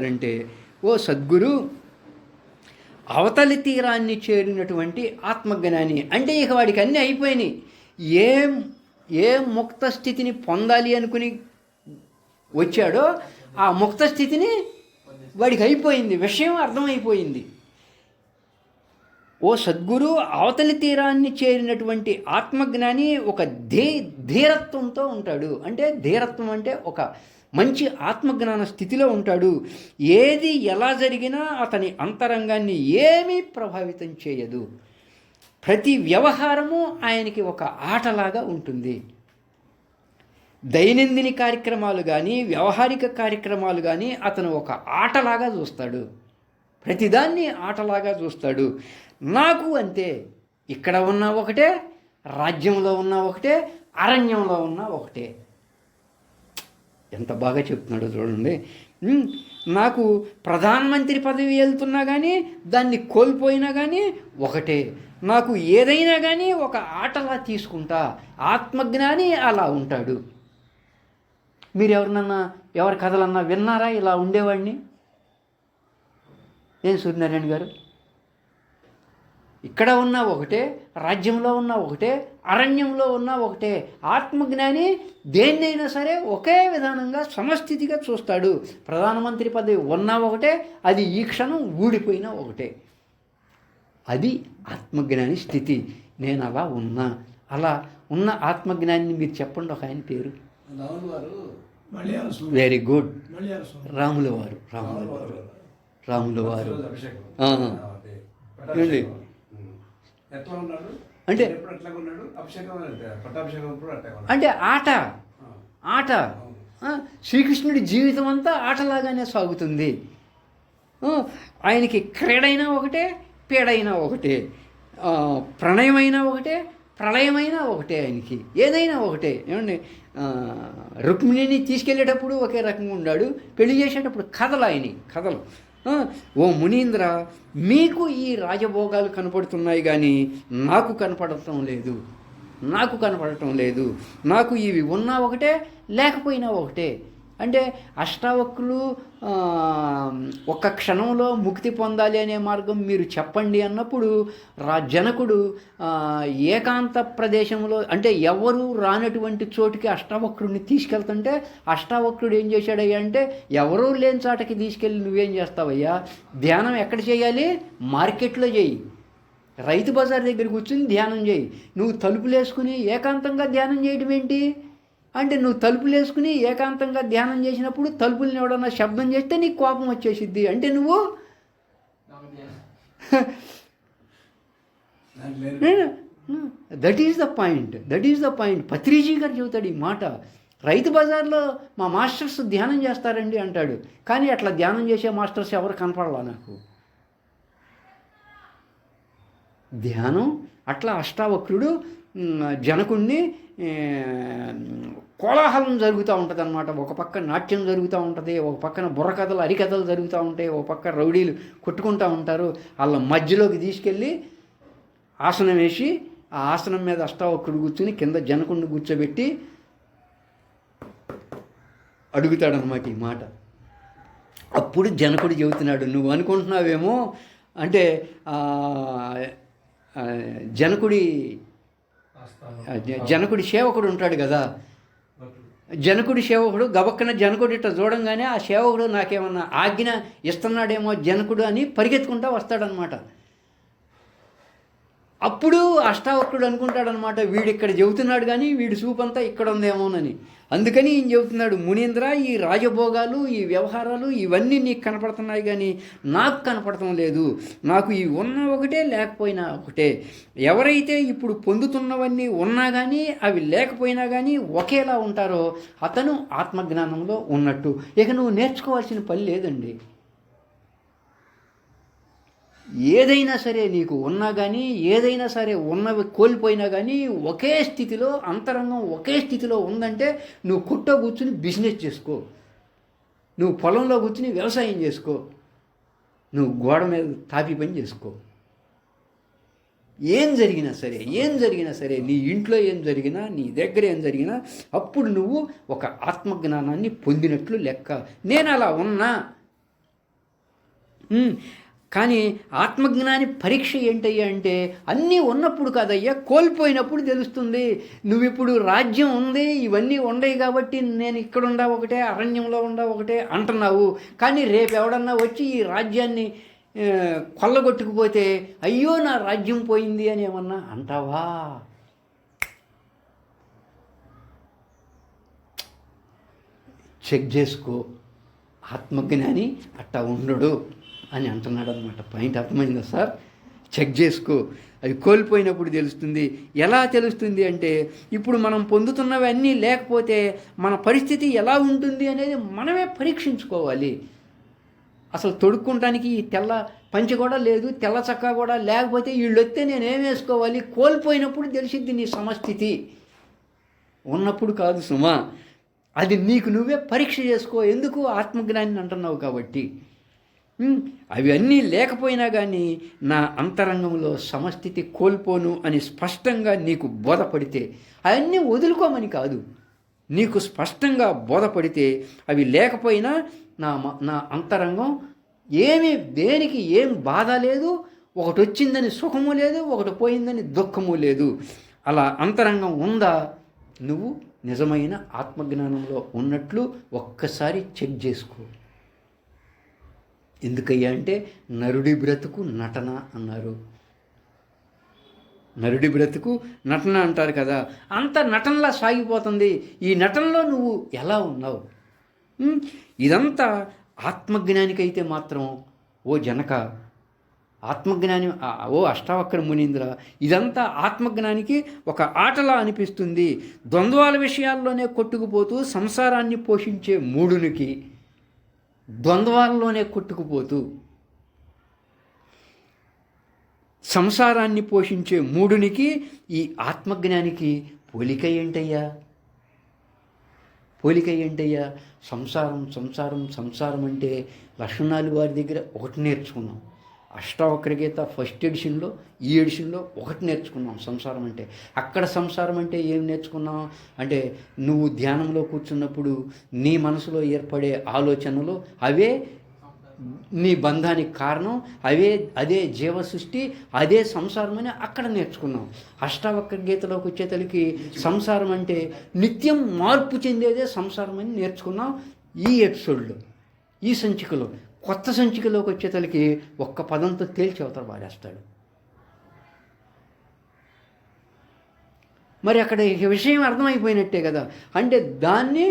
అంటే ఓ సద్గురు అవతలి తీరాన్ని చేరినటువంటి ఆత్మజ్ఞాని అంటే ఇక వాడికి అన్నీ అయిపోయినాయి. ఏం ఏ ముక్త స్థితిని పొందాలి అనుకుని వచ్చాడో ఆ ముక్త స్థితిని వాడికి అయిపోయింది, విషయం అర్థమైపోయింది. ఓ సద్గురు అవతలి తీరాన్ని చేరినటువంటి ఆత్మజ్ఞాని ఒక ధీరత్వంతో ఉంటాడు. అంటే ధీరత్వం అంటే ఒక మంచి ఆత్మజ్ఞాన స్థితిలో ఉంటాడు. ఏది ఎలా జరిగినా అతని అంతరంగాన్ని ఏమీ ప్రభావితం చేయదు. ప్రతి వ్యవహారము ఆయనకి ఒక ఆటలాగా ఉంటుంది. దైనందిన కార్యక్రమాలు కానీ వ్యవహారిక కార్యక్రమాలు కానీ అతను ఒక ఆటలాగా చూస్తాడు. ప్రతిదాన్ని ఆటలాగా చూస్తాడు. నాకు అంతే, ఇక్కడ ఉన్న ఒకటే, రాజ్యంలో ఉన్న ఒకటే, అరణ్యంలో ఉన్న ఒకటే. ఎంత బాగా చెప్తున్నాడో చూడండి. నాకు ప్రధానమంత్రి పదవి వెళ్తున్నా కానీ దాన్ని కోల్పోయినా కానీ ఒకటే. నాకు ఏదైనా కానీ ఒక ఆటలా తీసుకుంటా. ఆత్మజ్ఞాని అలా ఉంటాడు. మీరు ఎవరి కథలన్నా విన్నారా ఇలా ఉండేవాడిని? ఏం సూర్యనారాయణ గారు? ఇక్కడ ఉన్న ఒకటే, రాజ్యంలో ఉన్న ఒకటే, అరణ్యంలో ఉన్న ఒకటే. ఆత్మజ్ఞాని దేన్నైనా సరే ఒకే విధానంగా సమస్థితిగా చూస్తాడు. ప్రధానమంత్రి పదవి ఉన్నా ఒకటే, అది ఈ క్షణం ఊడిపోయినా ఒకటే. అది ఆత్మజ్ఞాని స్థితి. నేను అలా ఉన్నా. అలా ఉన్న ఆత్మజ్ఞానిని మీరు చెప్పండి ఒక ఆయన పేరు. Very good. రాముల వారు. అంటే అంటే ఆట శ్రీకృష్ణుడి జీవితం అంతా ఆటలాగానే సాగుతుంది. ఆయనకి క్రీడైనా ఒకటే, పీడైనా ఒకటే, ప్రణయమైనా ఒకటే, ప్రళయమైనా ఒకటే. ఆయనకి ఏదైనా ఒకటే. ఏమండి, రుక్మిణిని తీసుకెళ్ళేటప్పుడు ఒకే రకంగా ఉన్నాడు, పెళ్లి చేసేటప్పుడు కథలు. ఓ మునీంద్ర, మీకు ఈ రాజభోగాలు కనపడుతున్నాయి కానీ నాకు కనపడటం లేదు. నాకు ఇవి ఉన్నా ఒకటే, లేకపోయినా ఒకటే. అంటే అష్టావక్రులు ఒక్క క్షణంలో ముక్తి పొందాలి అనే మార్గం మీరు చెప్పండి అన్నప్పుడు జనకుడు ఏకాంత ప్రదేశంలో అంటే ఎవరు రానటువంటి చోటుకి అష్టావక్రుడిని తీసుకెళ్తుంటే అష్టావక్రుడు ఏం చేశాడయ్యా అంటే, ఎవరూ లేని చాటకి తీసుకెళ్ళి నువ్వేం చేస్తావయ్యా, ధ్యానం ఎక్కడ చేయాలి? మార్కెట్లో చేయి, రైతు బజార్ దగ్గర కూర్చుని ధ్యానం చేయి. నువ్వు తలుపులు వేసుకుని ఏకాంతంగా ధ్యానం చేయడం ఏంటి అంటే, నువ్వు తలుపులు వేసుకుని ఏకాంతంగా ధ్యానం చేసినప్పుడు తలుపుల్ని ఎవడన్నా శబ్దం చేస్తే నీకు కోపం వచ్చేసిద్ది. అంటే నువ్వు that is the point. Patriji గారు చెబుతాడు ఈ మాట. రైతు బజార్లో మా మాస్టర్స్ ధ్యానం చేస్తారండి అంటాడు. కానీ అట్లా ధ్యానం చేసే మాస్టర్స్ ఎవరు కనపడాలా నాకు. ధ్యానం అట్లా అష్టావక్రుడు జనకుణ్ణి కోలాహలం జరుగుతూ ఉంటుంది అన్నమాట. ఒక పక్క నాట్యం జరుగుతూ ఉంటుంది, ఒక పక్కన బుర్రకథలు అరికథలు జరుగుతూ ఉంటాయి, ఒక పక్క రౌడీలు కొట్టుకుంటూ ఉంటారు. వాళ్ళ మధ్యలోకి తీసుకెళ్ళి ఆసనం వేసి ఆ ఆసనం మీద అష్టావక్రుడు కూర్చుని కింద జనకుణ్ణి కూర్చోబెట్టి అడుగుతాడనమాట ఈ మాట. అప్పుడు జనకుడు చెబుతున్నాడు, నువ్వు అనుకుంటున్నావేమో అంటే జనకుడి సేవకుడు ఉంటాడు కదా, జనకుడి సేవకుడు గబక్కన జనకుడు ఇట్లా చూడంగానే ఆ సేవకుడు నాకేమన్నా ఆజ్ఞ ఇస్తున్నాడేమో జనకుడు అని పరిగెత్తుకుంటా వస్తాడనమాట. అప్పుడు అష్టావక్రుడు అనుకుంటాడనమాట, వీడు ఇక్కడ చెబుతున్నాడు కానీ వీడి చూపంతా ఇక్కడ ఉందేమోనని. అందుకని ఈయన చెబుతున్నాడు, మునీంద్ర, ఈ రాజభోగాలు, ఈ వ్యవహారాలు ఇవన్నీ నీకు కనపడుతున్నాయి కానీ నాకు కనపడటం లేదు. నాకు ఇవి ఉన్నా ఒకటే, లేకపోయినా ఒకటే. ఎవరైతే ఇప్పుడు పొందుతున్నవన్నీ ఉన్నా కానీ అవి లేకపోయినా కానీ ఒకేలా ఉంటారో అతను ఆత్మజ్ఞానంలో ఉన్నట్టు. ఇక నువ్వు నేర్చుకోవాల్సిన పని లేదండి. ఏదైనా సరే నీకు ఉన్నా కానీ, ఏదైనా సరే ఉన్నవి కోల్పోయినా కానీ ఒకే స్థితిలో, అంతరంగం ఒకే స్థితిలో ఉందంటే నువ్వు కుట్టో కూర్చుని బిజినెస్ చేసుకో, నువ్వు పొలంలో కూర్చుని వ్యవసాయం చేసుకో, నువ్వు గోడ మీద తాపి పని చేసుకో. ఏం జరిగినా సరే నీ ఇంట్లో ఏం జరిగినా, నీ దగ్గర ఏం జరిగినా అప్పుడు నువ్వు ఒక ఆత్మజ్ఞానాన్ని పొందినట్లు లెక్క. నేను అలా ఉన్నా కానీ ఆత్మజ్ఞాని పరీక్ష ఏంటయ్యా అంటే అన్నీ ఉన్నప్పుడు కాదయ్యా, కోల్పోయినప్పుడు తెలుస్తుంది. నువ్వు ఇప్పుడు రాజ్యం ఉంది, ఇవన్నీ ఉండయి కాబట్టి నేను ఇక్కడ ఉండా ఒకటే, అరణ్యంలో ఉండా ఒకటే అంటున్నావు. కానీ రేపు ఎవడన్నా వచ్చి ఈ రాజ్యాన్ని కొల్లగొట్టుకుపోతే అయ్యో నా రాజ్యం పోయింది అని ఏమన్నా అంటావా? చెక్ చేసుకో. ఆత్మజ్ఞాని అట్టా ఉండడు అని అంటున్నాడు అనమాట. పాయింట్ అర్థమైందా సార్? చెక్ చేసుకో. అవి కోల్పోయినప్పుడు తెలుస్తుంది. ఎలా తెలుస్తుంది అంటే ఇప్పుడు మనం పొందుతున్నవన్నీ లేకపోతే మన పరిస్థితి ఎలా ఉంటుంది అనేది మనమే పరీక్షించుకోవాలి. అసలు తొడుక్కుంటానికి ఈ తెల్ల పంచె కూడా లేదు, తెల్ల చక్కా కూడా లేకపోతే వీళ్ళు వస్తే నేనేం వేసుకోవాలి? కోల్పోయినప్పుడు తెలిసిద్ది నీ సమస్థితి, ఉన్నప్పుడు కాదు సుమా. అది నీకు నువ్వే పరీక్ష చేసుకో. ఎందుకు? ఆత్మజ్ఞాని అంటున్నావు కాబట్టి. అవి అన్నీ లేకపోయినా కానీ నా అంతరంగంలో సమస్థితి కోల్పోను అని స్పష్టంగా నీకు బోధపడితే, అవన్నీ వదులుకోమని కాదు, నీకు స్పష్టంగా బోధపడితే అవి లేకపోయినా నా అంతరంగం దేనికి ఏం బాధ లేదు, ఒకటి వచ్చిందని సుఖము లేదు, ఒకటి పోయిందని దుఃఖము లేదు. అలా అంతరంగం ఉందా? నువ్వు నిజమైన ఆత్మజ్ఞానంలో ఉన్నట్లు ఒక్కసారి చెక్ చేసుకో. ఎందుకయ్యా అంటే నరుడి బ్రతుకు నటన అన్నారు. నరుడి బ్రతుకు నటన అంటారు కదా, అంత నటనలా సాగిపోతుంది. ఈ నటనలో నువ్వు ఎలా ఉన్నావు? ఇదంతా ఆత్మజ్ఞానికైతే మాత్రం ఓ జనక, ఆత్మజ్ఞాని, ఓ అష్టావక్ర మునీంద్ర, ఇదంతా ఆత్మజ్ఞానికి ఒక ఆటలా అనిపిస్తుంది. ద్వంద్వాల విషయాల్లోనే కొట్టుకుపోతూ సంసారాన్ని పోషించే మూడునికి, ద్వంద్వాల్లోనే కొట్టుకుపోతూ సంసారాన్ని పోషించే మూడునికి ఈ ఆత్మజ్ఞానికి పోలిక ఏంటయ్యా? పోలిక ఏంటయ్యా? సంసారం సంసారం సంసారం అంటే లక్ష్మణాలు వారి దగ్గర ఒకటి నేర్చుకున్నాం. అష్టావక్ర గీత ఫస్ట్ ఎడిషన్లో, ఈ ఎడిషన్లో ఒకటి నేర్చుకున్నాం సంసారం అంటే. అక్కడ సంసారం అంటే ఏం నేర్చుకున్నాం అంటే నువ్వు ధ్యానంలో కూర్చున్నప్పుడు నీ మనసులో ఏర్పడే ఆలోచనలు అవే నీ బంధానికి కారణం, అదే జీవ సృష్టి, అదే సంసారం అని అక్కడ నేర్చుకున్నాం. అష్టావక్ర గీతలోకి వచ్చేతలకి సంసారం అంటే నిత్యం మార్పు చెందేదే సంసారం అని నేర్చుకున్నాం. ఈ ఎపిసోడ్లో, ఈ సంచికలో, కొత్త సంచికలోకి వచ్చేతలకి ఒక్క పదంతో తేల్చి అవతల పాడేస్తాడు. మరి అక్కడ విషయం అర్థమైపోయినట్టే కదా. అంటే దాన్ని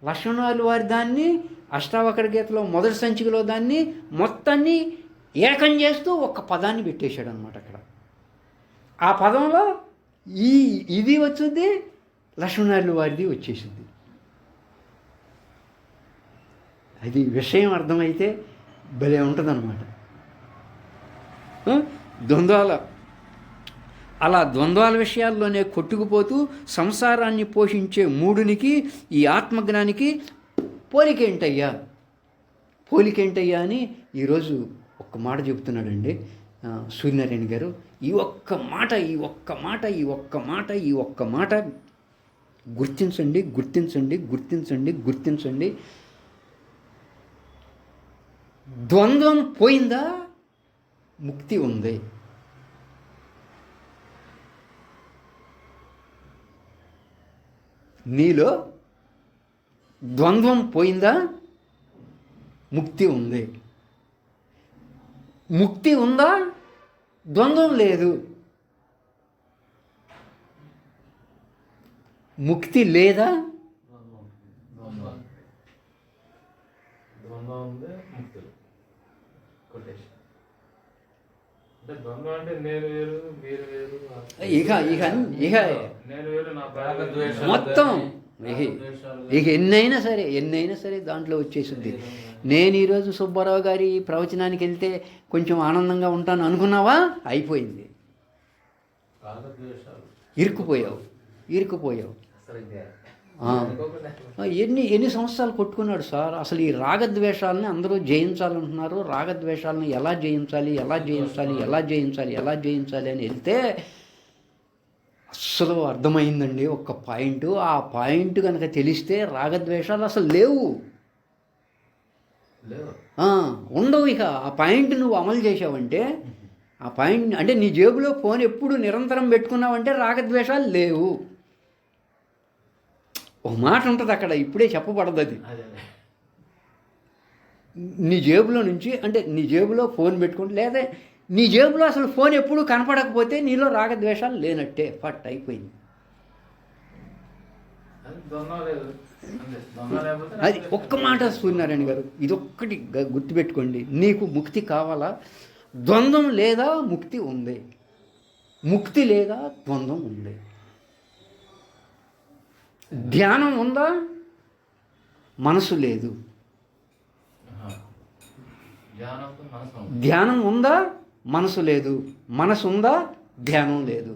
లక్ష్మణాలు వారి దాన్ని అష్టావక్ర గీతలో మొదటి సంచికలో దాన్ని మొత్తాన్ని ఏకం చేస్తూ ఒక్క పదాన్ని పెట్టేశాడు అనమాట. అక్కడ ఆ పదంలో ఇది వచ్చుద్ది, లక్ష్మణాలు వారిది వచ్చేసింది. అది విషయం అర్థమైతే భలే ఉంటుందన్నమాట. ద్వంద్వాల విషయాల్లోనే కొట్టుకుపోతూ సంసారాన్ని పోషించే మూడునికి ఈ ఆత్మజ్ఞానికి పోలికేంటయ్యా అని ఈరోజు ఒక్క మాట చెబుతున్నాడండి సూర్యనారాయణ గారు. ఈ ఒక్క మాట గుర్తించండి. ద్వంద్వం పోయిందా? ముక్తి ఉంది. నీలో ద్వంద్వం పోయిందా? ముక్తి ఉంది. ముక్తి ఉందా? ద్వంద్వం లేదు. ముక్తి లేదా? మొత్తం ఇక ఎన్నైనా సరే దాంట్లో వచ్చేసింది. నేను ఈరోజు సుబ్బారావు గారి ప్రవచనానికి వెళ్తే కొంచెం ఆనందంగా ఉంటాను అనుకున్నావా? అయిపోయింది, ఇరుక్కుపోయావు. ఎన్ని సంవత్సరాలు కొట్టుకున్నాడు సార్. అసలు ఈ రాగద్వేషాలని అందరూ జయించాలంటున్నారు. రాగద్వేషాలను ఎలా జయించాలి అని వెళ్తే అస్సలు అర్థమైందండి ఒక్క పాయింట్. ఆ పాయింట్ కనుక తెలిస్తే రాగద్వేషాలు అసలు లేవు. ఉండవు. ఇక ఆ పాయింట్ నువ్వు అమలు చేసావంటే, ఆ పాయింట్ అంటే నీ జేబులో ఫోన్ ఎప్పుడు నిరంతరం పెట్టుకున్నావంటే రాగద్వేషాలు లేవు. ఒక మాట ఉంటుంది అక్కడ, ఇప్పుడే చెప్పబడదు అది. నీ జేబులో నుంచి అంటే నీ జేబులో ఫోన్ పెట్టుకుంటే, లేదా నీ జేబులో అసలు ఫోన్ ఎప్పుడు కనపడకపోతే నీలో రాగద్వేషాలు లేనట్టే, ఫట్ అయిపోయింది. అది ఒక్క మాట సూర్యనారాయణ గారు, ఇదొక్కటి గుర్తుపెట్టుకోండి. నీకు ముక్తి కావాలా? ద్వంద్వం లేదా ముక్తి ఉంది, ముక్తి లేదా ద్వంద్వం ఉంది. ధ్యానం ఉందా? మనసు లేదు. ధ్యానం ఉందా? మనసు లేదు. మనసు ఉందా? ధ్యానం లేదు.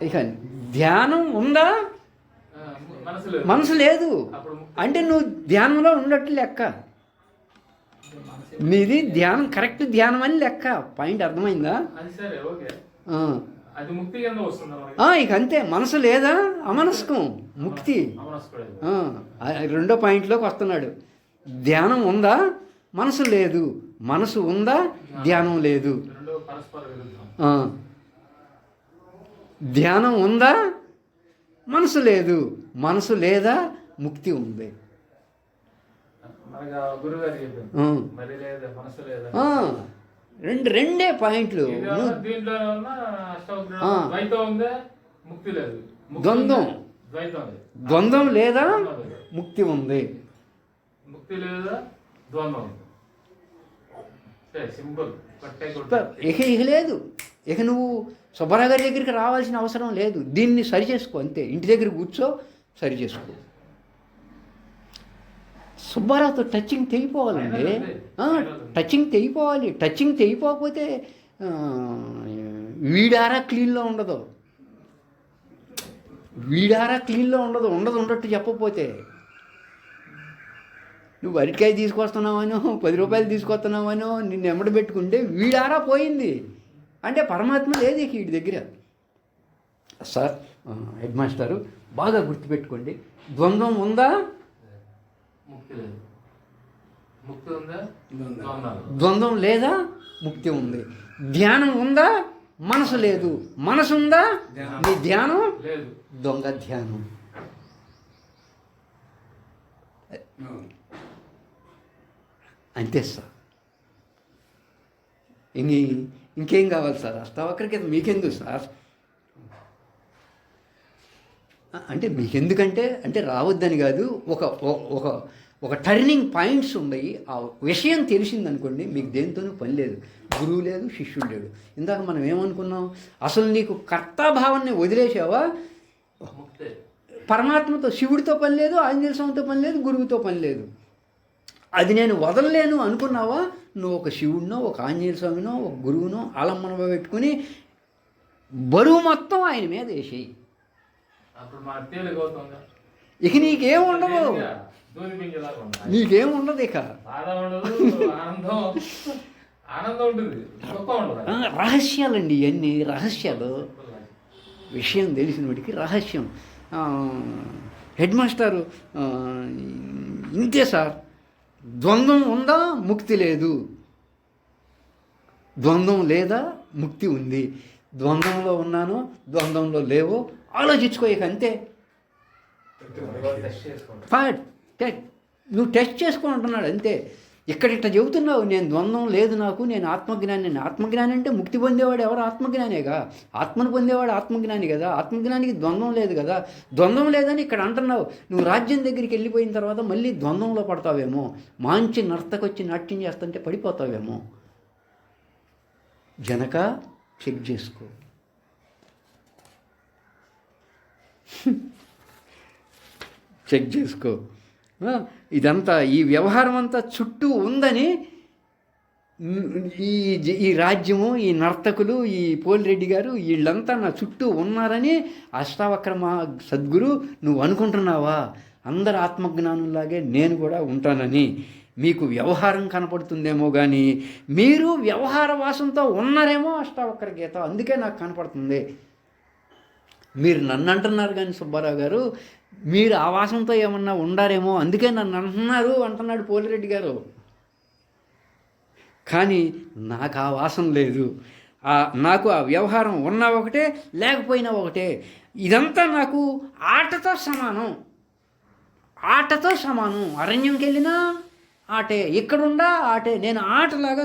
ఇక ధ్యానం ఉందా? మనసు లేదు అంటే నువ్వు ధ్యానంలో ఉన్నట్టు లెక్క. నీది ధ్యానం కరెక్ట్ ధ్యానం అని లెక్క. పాయింట్ అర్థమైందా? ఇక అంతే. మనసు లేదా? అమనస్కం ముక్తి. రెండో పాయింట్లోకి వస్తున్నాడు. ధ్యానం ఉందా? మనసు లేదు. మనసు ఉందా? ధ్యానం లేదు. ధ్యానం ఉందా? మనసు లేదు. మనసు లేదా? ముక్తి ఉంది. రెండే పాయింట్లు. ద్వంద్వం. ద్వంద్వం లేదా? ముక్తి ఉంది. ఇక లేదు. ఇక నువ్వు సుబ్బారావు గారి దగ్గరికి రావాల్సిన అవసరం లేదు. దీన్ని సరి చేసుకో అంతే. ఇంటి దగ్గర కూర్చో, సరి చేసుకో. సుబ్బారావుతో టచింగ్ తెగిపోవాలండి. టచింగ్ తెగిపోవాలి. టచింగ్ తెగిపోకపోతే వీడారా క్లీన్లో ఉండదు. వీడారా క్లీన్లో ఉండదు. ఉండట్టు చెప్పకపోతే. నువ్వు అరటికాయ తీసుకొస్తున్నావనో 10 రూపాయలు తీసుకొస్తున్నావనో నిన్ను ఎమ్మడి పెట్టుకుంటే వీడారా పోయింది అంటే పరమాత్మ లేదు ఇక వీడి దగ్గర. సార్, హెడ్ మాస్టరు బాగా గుర్తుపెట్టుకోండి. ద్వంద్వం ఉందా? ద్వంద్వం లేదా? ముక్తి ఉంది. ధ్యానం ఉందా? మనసు లేదు. మనసు ఉందా? నీ ధ్యానం దొంగ ధ్యానం. అంతే సార్. ఇంకేం కావాలి సార్? అష్టావక్రకి మీకెందుకు సార్? అంటే మీకెందుకంటే అంటే రావద్దని కాదు. ఒక టర్నింగ్ పాయింట్స్ ఉన్నాయి. ఆ విషయం తెలిసిందనుకోండి, మీకు దేనితోనూ పని లేదు. గురువు లేదు, శిష్యుడు లేడు. ఇందాక మనం ఏమనుకున్నాం? అసలు నీకు కర్తాభావాన్ని వదిలేసావా? పరమాత్మతో, శివుడితో పని లేదు, ఆంజనేయ స్వామితో పని లేదు, గురువుతో పని లేదు. అది నేను వదలలేను అనుకున్నావా? నువ్వు ఒక శివుడినో, ఒక ఆంజనేయ స్వామినో, ఒక గురువునో ఆలంబనగా పెట్టుకుని బరువు మొత్తం ఆయన మీద వేసేయి. ఇక నీకేముండదు. నీకేముండదు ఇక. రహస్యాలండి ఇవన్నీ. రహస్యాలు. విషయం తెలిసిన వాడికి రహస్యం. హెడ్ మాస్టారు ఇంతే సార్. ద్వంద్వం ఉందా? ముక్తి లేదు. ద్వంద్వం లేదా? ముక్తి ఉంది. ద్వంద్వంలో ఉన్నాను, ద్వంద్వంలో లేవో ఆలోచించుకో ఇక అంతే. నువ్వు టెస్ట్ చేసుకుంటున్నాడు అంతే. ఇక్కడ ఇట్లా చెబుతున్నావు, నేను ద్వంద్వం లేదు నాకు, నేను ఆత్మజ్ఞాని. ఆత్మజ్ఞాని అంటే ముక్తి పొందేవాడు ఎవరు? ఆత్మజ్ఞానేగా. ఆత్మను పొందేవాడు ఆత్మజ్ఞాని కదా. ఆత్మజ్ఞానికి ద్వంద్వం లేదు కదా. ద్వంద్వం లేదని ఇక్కడ అంటున్నావు. నువ్వు రాజ్యం దగ్గరికి వెళ్ళిపోయిన తర్వాత మళ్ళీ ద్వంద్వంలో పడతావేమో. మంచి నర్తకొచ్చి నాట్యం చేస్తుంటే పడిపోతావేమో. జనక చెక్ చేసుకో. చెక్ చేసుకో. ఇదంతా ఈ వ్యవహారం అంతా చుట్టూ ఉందని ఈ రాజ్యము, ఈ నర్తకులు, ఈ పోలిరెడ్డి గారు వీళ్ళంతా నా చుట్టూ ఉన్నారని అష్టావక్ర సద్గురు నువ్వు అనుకుంటున్నావా? అందరు ఆత్మజ్ఞానులాగే నేను కూడా ఉంటానని మీకు వ్యవహారం కనపడుతుందేమో కానీ మీరు వ్యవహార వాసంతో ఉన్నారేమో అష్టావక్ర గీత. అందుకే నాకు కనపడుతుంది. మీరు నన్ను అంటున్నారు కానీ సుబ్బారావు గారు, మీరు ఆ వాసనతో ఏమన్నా ఉండారేమో, అందుకే నన్ను అంటున్నాడు పోలిరెడ్డి గారు. కానీ నాకు ఆ వాసన లేదు. నాకు ఆ వ్యవహారం ఉన్నా ఒకటే, లేకపోయినా ఒకటే. ఇదంతా నాకు ఆటతో సమానం. అరణ్యంకి వెళ్ళినా ఆటే, ఇక్కడుండా ఆటే. నేను ఆటలాగా